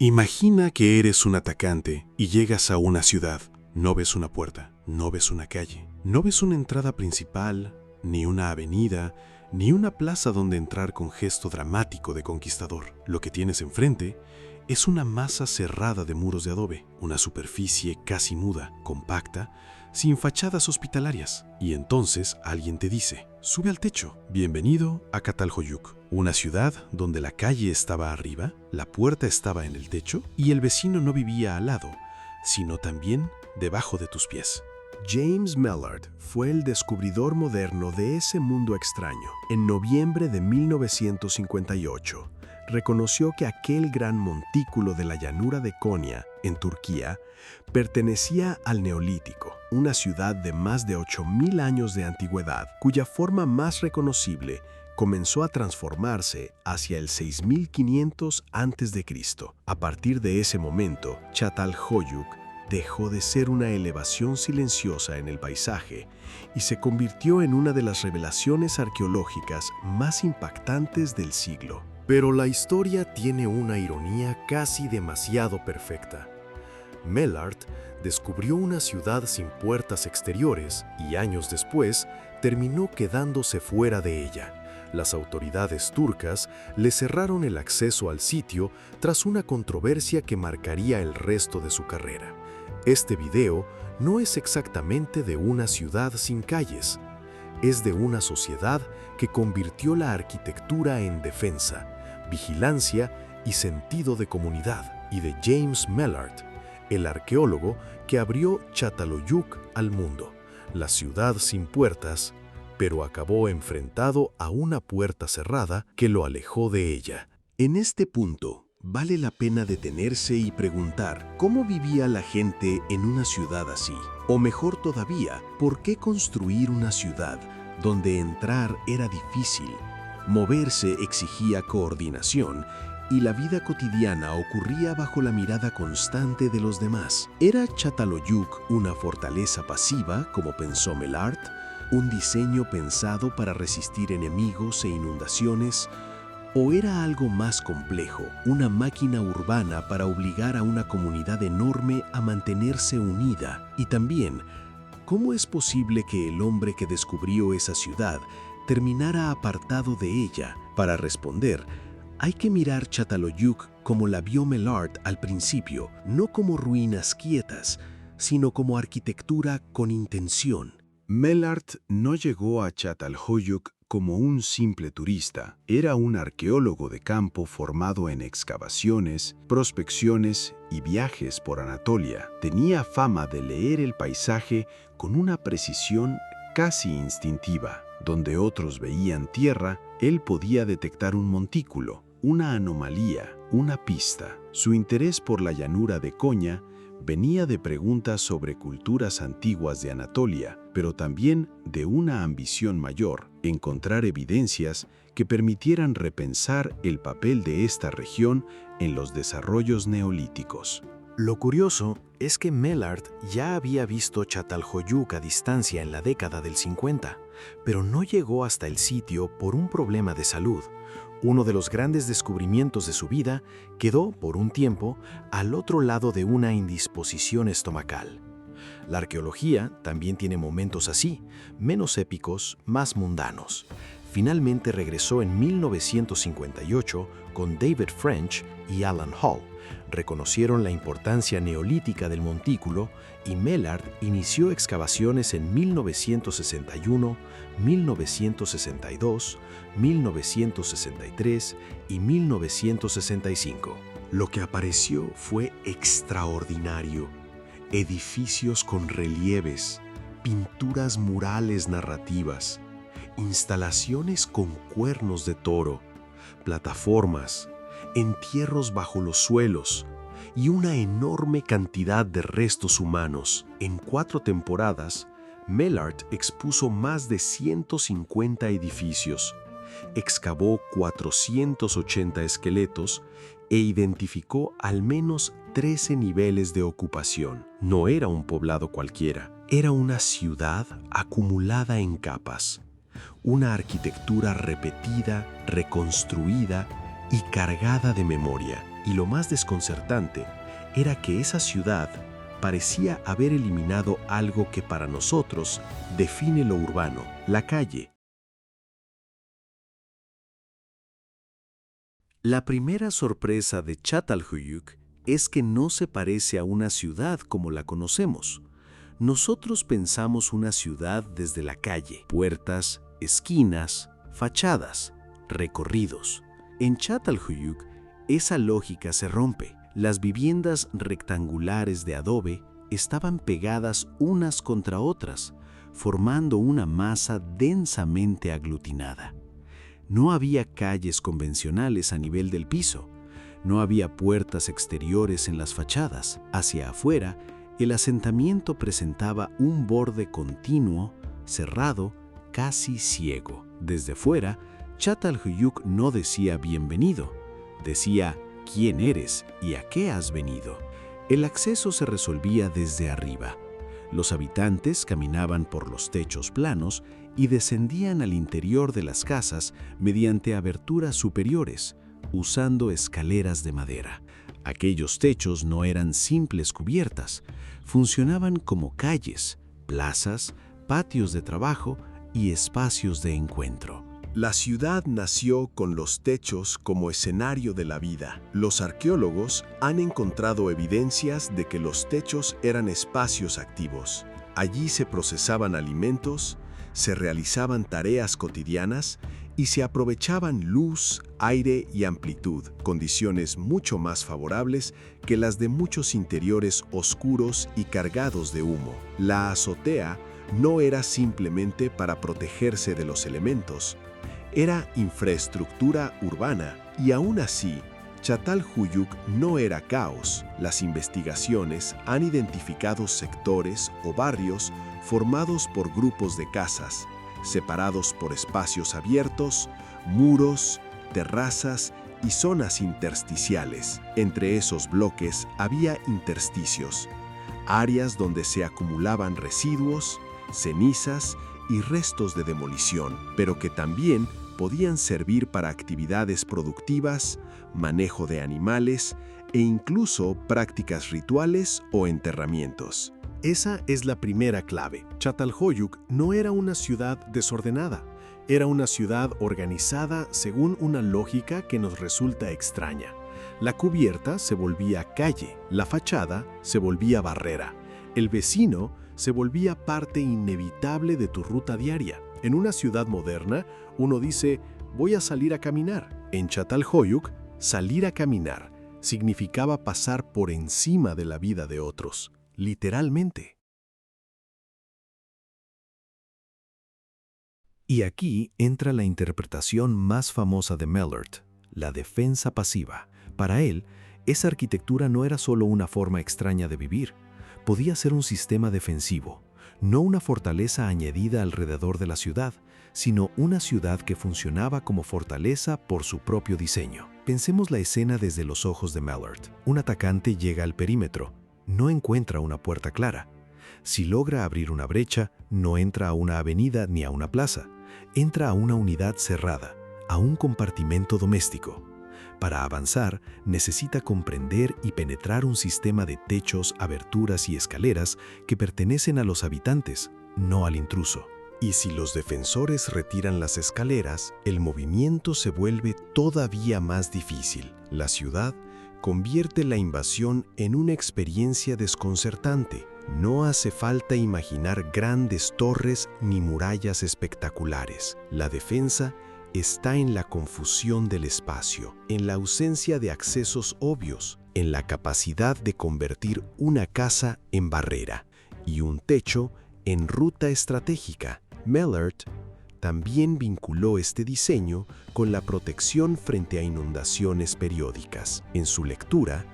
Imagina que eres un atacante y llegas a una ciudad. No ves una puerta, no ves una calle, no ves una entrada principal, ni una avenida, ni una plaza donde entrar con gesto dramático de conquistador. Lo que tienes enfrente es una masa cerrada de muros de adobe, una superficie casi muda, compacta, sin fachadas hospitalarias. Y entonces alguien te dice: sube al techo, bienvenido a Çatalhöyük, una ciudad donde la calle estaba arriba, la puerta estaba en el techo y el vecino no vivía al lado, sino también debajo de tus pies. James Mellard fue el descubridor moderno de ese mundo extraño. En noviembre de 1958, reconoció que aquel gran montículo de la llanura de Konya, en Turquía, pertenecía al Neolítico, una ciudad de más de 8.000 años de antigüedad, cuya forma más reconocible comenzó a transformarse hacia el 6500 a.C. A partir de ese momento, Çatalhöyük dejó de ser una elevación silenciosa en el paisaje y se convirtió en una de las revelaciones arqueológicas más impactantes del siglo. Pero la historia tiene una ironía casi demasiado perfecta. Mellard descubrió una ciudad sin puertas exteriores y años después terminó quedándose fuera de ella. Las autoridades turcas le cerraron el acceso al sitio tras una controversia que marcaría el resto de su carrera. Este video no es exactamente de una ciudad sin calles, es de una sociedad que convirtió la arquitectura en defensa, vigilancia y sentido de comunidad, y de James Mellard, el arqueólogo que abrió Çatalhöyük al mundo, la ciudad sin puertas, pero acabó enfrentado a una puerta cerrada que lo alejó de ella. En este punto, vale la pena detenerse y preguntar cómo vivía la gente en una ciudad así. O mejor todavía, ¿por qué construir una ciudad donde entrar era difícil, moverse exigía coordinación y la vida cotidiana ocurría bajo la mirada constante de los demás? ¿Era Çatalhöyük una fortaleza pasiva, como pensó Mellard? ¿Un diseño pensado para resistir enemigos e inundaciones? ¿O era algo más complejo, una máquina urbana para obligar a una comunidad enorme a mantenerse unida? Y también, ¿cómo es posible que el hombre que descubrió esa ciudad terminara apartado de ella? Para responder, hay que mirar Çatalhöyük como la vio Mellard al principio, no como ruinas quietas, sino como arquitectura con intención. Mellard no llegó a Çatalhöyük como un simple turista. Era un arqueólogo de campo formado en excavaciones, prospecciones y viajes por Anatolia. Tenía fama de leer el paisaje con una precisión casi instintiva. Donde otros veían tierra, él podía detectar un montículo, una anomalía, una pista. Su interés por la llanura de Konya venía de preguntas sobre culturas antiguas de Anatolia, pero también de una ambición mayor: encontrar evidencias que permitieran repensar el papel de esta región en los desarrollos neolíticos. Lo curioso es que Mellard ya había visto Çatalhöyük a distancia en la década del 50, pero no llegó hasta el sitio por un problema de salud. Uno de los grandes descubrimientos de su vida quedó, por un tiempo, al otro lado de una indisposición estomacal. La arqueología también tiene momentos así, menos épicos, más mundanos. Finalmente regresó en 1958 con David French y Alan Hall. Reconocieron la importancia neolítica del montículo y Mellard inició excavaciones en 1961, 1962, 1963 y 1965. Lo que apareció fue extraordinario. Edificios con relieves, pinturas murales narrativas, instalaciones con cuernos de toro, plataformas, entierros bajo los suelos y una enorme cantidad de restos humanos. En 4 temporadas, Mellard expuso más de 150 edificios, excavó 480 esqueletos e identificó al menos 13 niveles de ocupación. No era un poblado cualquiera, era una ciudad acumulada en capas, una arquitectura repetida, reconstruida y cargada de memoria. Y lo más desconcertante era que esa ciudad parecía haber eliminado algo que para nosotros define lo urbano, la calle. La primera sorpresa de Çatalhöyük es que no se parece a una ciudad como la conocemos. Nosotros pensamos una ciudad desde la calle, puertas, esquinas, fachadas, recorridos. En Çatalhöyük, esa lógica se rompe. Las viviendas rectangulares de adobe estaban pegadas unas contra otras, formando una masa densamente aglutinada. No había calles convencionales a nivel del piso. No había puertas exteriores en las fachadas. Hacia afuera, el asentamiento presentaba un borde continuo, cerrado, casi ciego. Desde fuera, Çatalhöyük no decía bienvenido, decía quién eres y a qué has venido. El acceso se resolvía desde arriba. Los habitantes caminaban por los techos planos y descendían al interior de las casas mediante aberturas superiores, usando escaleras de madera. Aquellos techos no eran simples cubiertas, funcionaban como calles, plazas, patios de trabajo y espacios de encuentro. La ciudad nació con los techos como escenario de la vida. Los arqueólogos han encontrado evidencias de que los techos eran espacios activos. Allí se procesaban alimentos, se realizaban tareas cotidianas y se aprovechaban luz, aire y amplitud, condiciones mucho más favorables que las de muchos interiores oscuros y cargados de humo. La azotea no era simplemente para protegerse de los elementos, era infraestructura urbana y aún así, Çatalhöyük no era caos. Las investigaciones han identificado sectores o barrios formados por grupos de casas, separados por espacios abiertos, muros, terrazas y zonas intersticiales. Entre esos bloques había intersticios, áreas donde se acumulaban residuos, cenizas y restos de demolición, pero que también podían servir para actividades productivas, manejo de animales e incluso prácticas rituales o enterramientos. Esa es la primera clave. Çatalhöyük no era una ciudad desordenada, era una ciudad organizada según una lógica que nos resulta extraña. La cubierta se volvía calle, la fachada se volvía barrera, el vecino se volvía parte inevitable de tu ruta diaria. En una ciudad moderna, uno dice, voy a salir a caminar. En Çatalhöyük, salir a caminar significaba pasar por encima de la vida de otros, literalmente. Y aquí entra la interpretación más famosa de Mellert, la defensa pasiva. Para él, esa arquitectura no era solo una forma extraña de vivir, podía ser un sistema defensivo, no una fortaleza añadida alrededor de la ciudad, sino una ciudad que funcionaba como fortaleza por su propio diseño. Pensemos la escena desde los ojos de Mellert. Un atacante llega al perímetro, no encuentra una puerta clara. Si logra abrir una brecha, no entra a una avenida ni a una plaza, entra a una unidad cerrada, a un compartimento doméstico. Para avanzar, necesita comprender y penetrar un sistema de techos, aberturas y escaleras que pertenecen a los habitantes, no al intruso. Y si los defensores retiran las escaleras, el movimiento se vuelve todavía más difícil. La ciudad convierte la invasión en una experiencia desconcertante. No hace falta imaginar grandes torres ni murallas espectaculares. La defensa está en la confusión del espacio, en la ausencia de accesos obvios, en la capacidad de convertir una casa en barrera y un techo en ruta estratégica. Mellert también vinculó este diseño con la protección frente a inundaciones periódicas. En su lectura,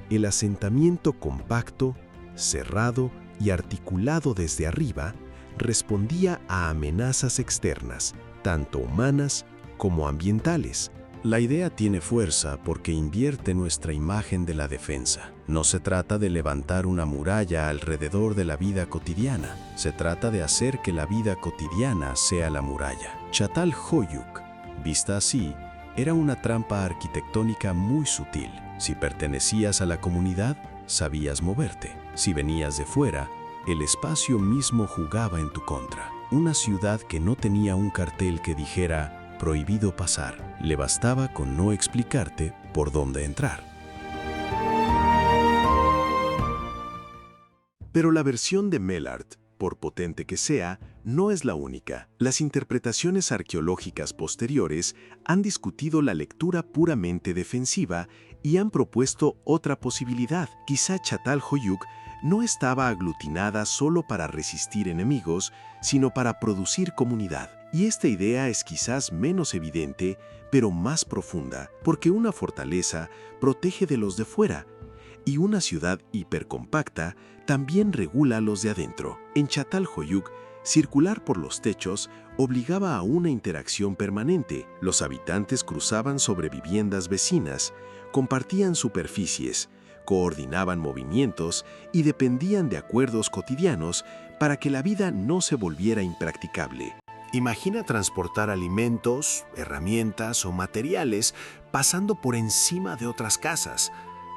el asentamiento compacto, cerrado y articulado desde arriba respondía a amenazas externas, tanto humanas como ambientales. La idea tiene fuerza porque invierte nuestra imagen de la defensa. No se trata de levantar una muralla alrededor de la vida cotidiana, se trata de hacer que la vida cotidiana sea la muralla. Çatalhöyük, vista así, Era una trampa arquitectónica muy sutil. Si pertenecías a la comunidad, sabías moverte. Si venías de fuera, el espacio mismo jugaba en tu contra. Una ciudad que no tenía un cartel que dijera «prohibido pasar». Le bastaba con no explicarte por dónde entrar. Pero la versión de Mellard, por potente que sea, no es la única. Las interpretaciones arqueológicas posteriores han discutido la lectura puramente defensiva y han propuesto otra posibilidad. Quizá Çatalhöyük no estaba aglutinada solo para resistir enemigos, sino para producir comunidad. Y esta idea es quizás menos evidente, pero más profunda, porque una fortaleza protege de los de fuera, y una ciudad hipercompacta también regula a los de adentro. En Çatalhöyük, circular por los techos obligaba a una interacción permanente. Los habitantes cruzaban sobre viviendas vecinas, compartían superficies, coordinaban movimientos y dependían de acuerdos cotidianos para que la vida no se volviera impracticable. Imagina transportar alimentos, herramientas o materiales pasando por encima de otras casas.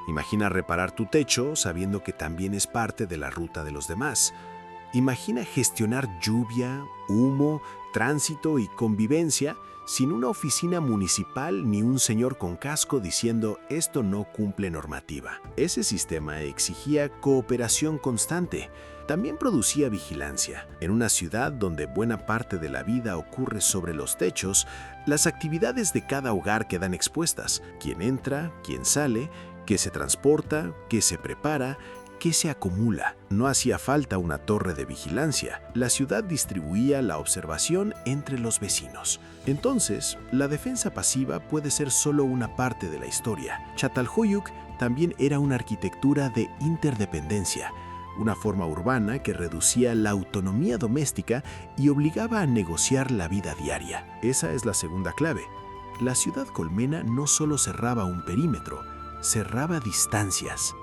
Imagina reparar tu techo sabiendo que también es parte de la ruta de los demás. Imagina gestionar lluvia, humo, tránsito y convivencia sin una oficina municipal ni un señor con casco diciendo «esto no cumple normativa». Ese sistema exigía cooperación constante. También producía vigilancia. En una ciudad donde buena parte de la vida ocurre sobre los techos, las actividades de cada hogar quedan expuestas. Quién entra, quién sale, qué se transporta, qué se prepara, qué se acumula. No hacía falta una torre de vigilancia. La ciudad distribuía la observación entre los vecinos. Entonces, la defensa pasiva puede ser solo una parte de la historia. Çatalhöyük también era una arquitectura de interdependencia, una forma urbana que reducía la autonomía doméstica y obligaba a negociar la vida diaria. Esa es la segunda clave. La ciudad colmena no solo cerraba un perímetro, cerraba distancias.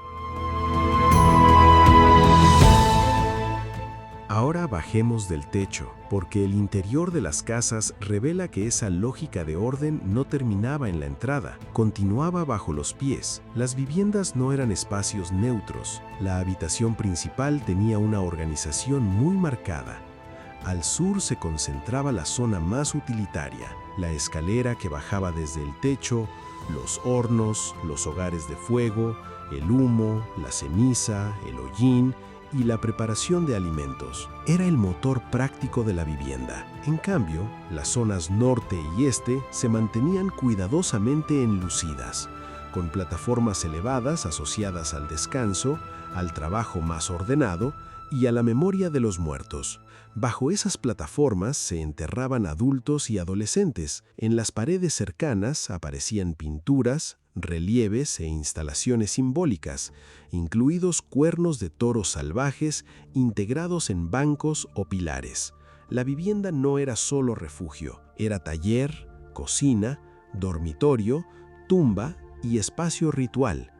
Ahora bajemos del techo, porque el interior de las casas revela que esa lógica de orden no terminaba en la entrada, continuaba bajo los pies. Las viviendas no eran espacios neutros. La habitación principal tenía una organización muy marcada. Al sur se concentraba la zona más utilitaria, la escalera que bajaba desde el techo, los hornos, los hogares de fuego, el humo, la ceniza, el hollín y la preparación de alimentos. Era el motor práctico de la vivienda. En cambio, las zonas norte y este se mantenían cuidadosamente enlucidas, con plataformas elevadas asociadas al descanso, al trabajo más ordenado y a la memoria de los muertos. Bajo esas plataformas se enterraban adultos y adolescentes. En las paredes cercanas aparecían pinturas, relieves e instalaciones simbólicas, incluidos cuernos de toros salvajes integrados en bancos o pilares. La vivienda no era solo refugio, era taller, cocina, dormitorio, tumba y espacio ritual.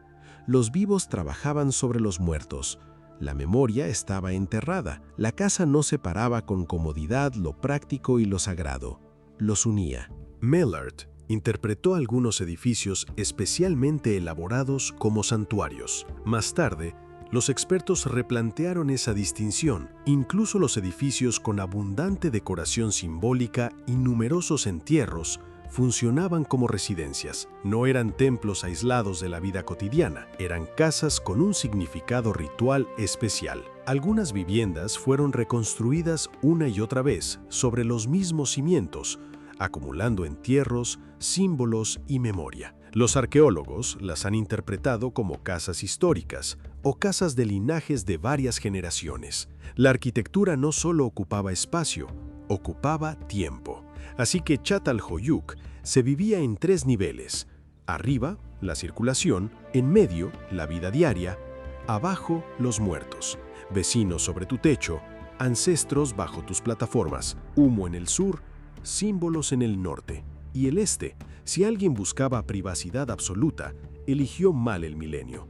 Los vivos trabajaban sobre los muertos. La memoria estaba enterrada. La casa no separaba con comodidad lo práctico y lo sagrado. Los unía. Mellard interpretó algunos edificios especialmente elaborados como santuarios. Más tarde, los expertos replantearon esa distinción. Incluso los edificios con abundante decoración simbólica y numerosos entierros funcionaban como residencias. No eran templos aislados de la vida cotidiana, eran casas con un significado ritual especial. Algunas viviendas fueron reconstruidas una y otra vez sobre los mismos cimientos, acumulando entierros, símbolos y memoria. Los arqueólogos las han interpretado como casas históricas o casas de linajes de varias generaciones. La arquitectura no solo ocupaba espacio, ocupaba tiempo. Así que Çatalhöyük se vivía en 3 niveles. Arriba, la circulación; en medio, la vida diaria; abajo, los muertos. Vecinos sobre tu techo, ancestros bajo tus plataformas, humo en el sur, símbolos en el norte. Y el este, si alguien buscaba privacidad absoluta, eligió mal el milenio.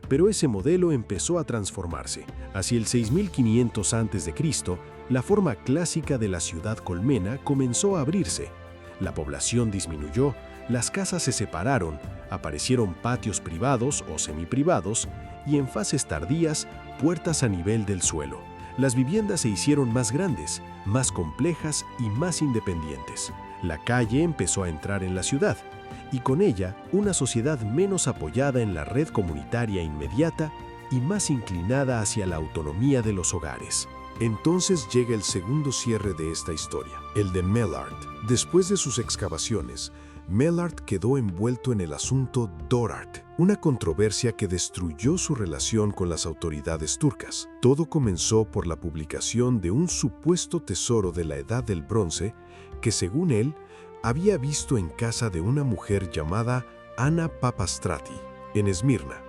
Pero ese modelo empezó a transformarse. Hacia el 6500 a.C., la forma clásica de la ciudad colmena comenzó a abrirse. La población disminuyó, Las casas se separaron, aparecieron patios privados o semiprivados y en fases tardías, puertas a nivel del suelo. Las viviendas se hicieron más grandes, más complejas y más independientes. La calle empezó a entrar en la ciudad y con ella una sociedad menos apoyada en la red comunitaria inmediata y más inclinada hacia la autonomía de los hogares. Entonces llega el segundo cierre de esta historia, el de Mellard. Después de sus excavaciones, Mellard quedó envuelto en el asunto Dorart, una controversia que destruyó su relación con las autoridades turcas. Todo comenzó por la publicación de un supuesto tesoro de la Edad del Bronce que, según él, había visto en casa de una mujer llamada Ana Papastrati, en Esmirna.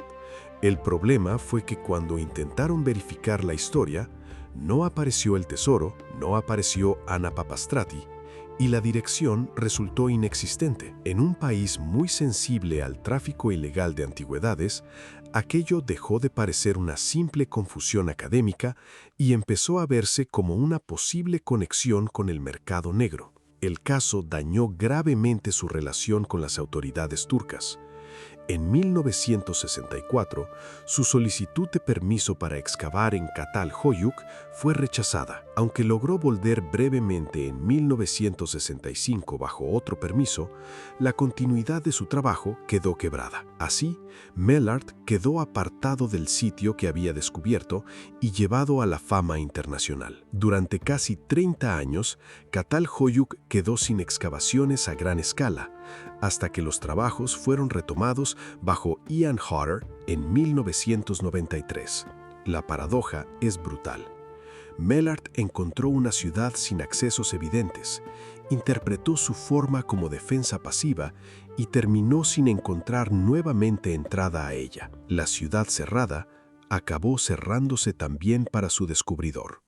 El problema fue que cuando intentaron verificar la historia, no apareció el tesoro, no apareció Ana Papastrati, y la dirección resultó inexistente. En un país muy sensible al tráfico ilegal de antigüedades, aquello dejó de parecer una simple confusión académica y empezó a verse como una posible conexión con el mercado negro. El caso dañó gravemente su relación con las autoridades turcas. En 1964, su solicitud de permiso para excavar en Çatalhöyük fue rechazada, aunque logró volver brevemente en 1965 bajo otro permiso. La continuidad de su trabajo quedó quebrada. Así, Mellard quedó apartado del sitio que había descubierto y llevado a la fama internacional. Durante casi 30 años, Çatalhöyük quedó sin excavaciones a gran escala, hasta que los trabajos fueron retomados bajo Ian Hodder en 1993. La paradoja es brutal. Mellard encontró una ciudad sin accesos evidentes, interpretó su forma como defensa pasiva y terminó sin encontrar nuevamente entrada a ella. La ciudad cerrada acabó cerrándose también para su descubridor.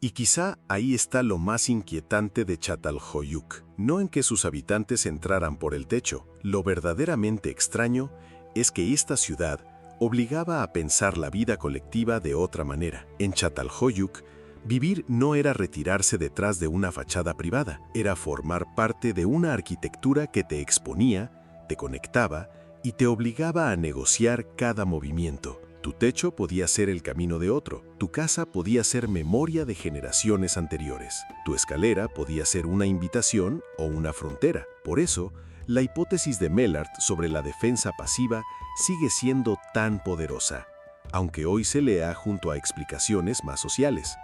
Y quizá ahí está lo más inquietante de Çatalhöyük, no en que sus habitantes entraran por el techo. Lo verdaderamente extraño es que esta ciudad obligaba a pensar la vida colectiva de otra manera. En Çatalhöyük, vivir no era retirarse detrás de una fachada privada, era formar parte de una arquitectura que te exponía, te conectaba y te obligaba a negociar cada movimiento. Tu techo podía ser el camino de otro, tu casa podía ser memoria de generaciones anteriores, tu escalera podía ser una invitación o una frontera. Por eso, la hipótesis de Mellard sobre la defensa pasiva sigue siendo tan poderosa, aunque hoy se lea junto a explicaciones más sociales.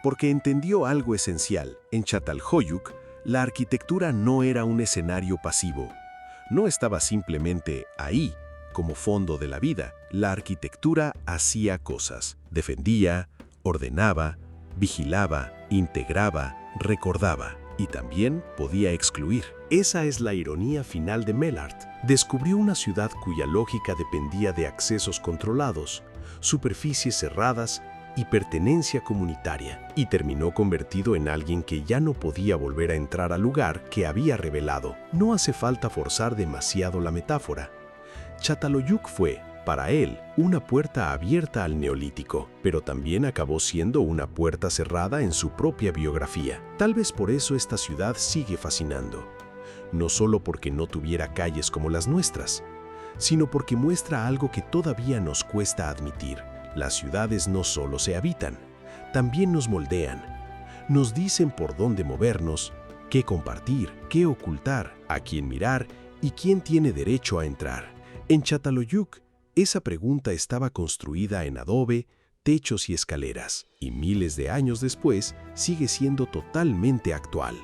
Porque entendió algo esencial. En Çatalhöyük, la arquitectura no era un escenario pasivo, no estaba simplemente ahí, como fondo de la vida. La arquitectura hacía cosas, defendía, ordenaba, vigilaba, integraba, recordaba y también podía excluir. Esa es la ironía final de Mellard. Descubrió una ciudad cuya lógica dependía de accesos controlados, superficies cerradas y pertenencia comunitaria, y terminó convertido en alguien que ya no podía volver a entrar al lugar que había revelado. No hace falta forzar demasiado la metáfora. Çatalhöyük fue, para él, una puerta abierta al neolítico, pero también acabó siendo una puerta cerrada en su propia biografía. Tal vez por eso esta ciudad sigue fascinando. No solo porque no tuviera calles como las nuestras, sino porque muestra algo que todavía nos cuesta admitir. Las ciudades no solo se habitan, también nos moldean. Nos dicen por dónde movernos, qué compartir, qué ocultar, a quién mirar y quién tiene derecho a entrar. En Çatalhöyük, esa pregunta estaba construida en adobe, techos y escaleras, y miles de años después sigue siendo totalmente actual.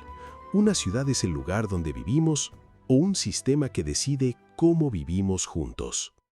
¿Una ciudad es el lugar donde vivimos o un sistema que decide cómo vivimos juntos?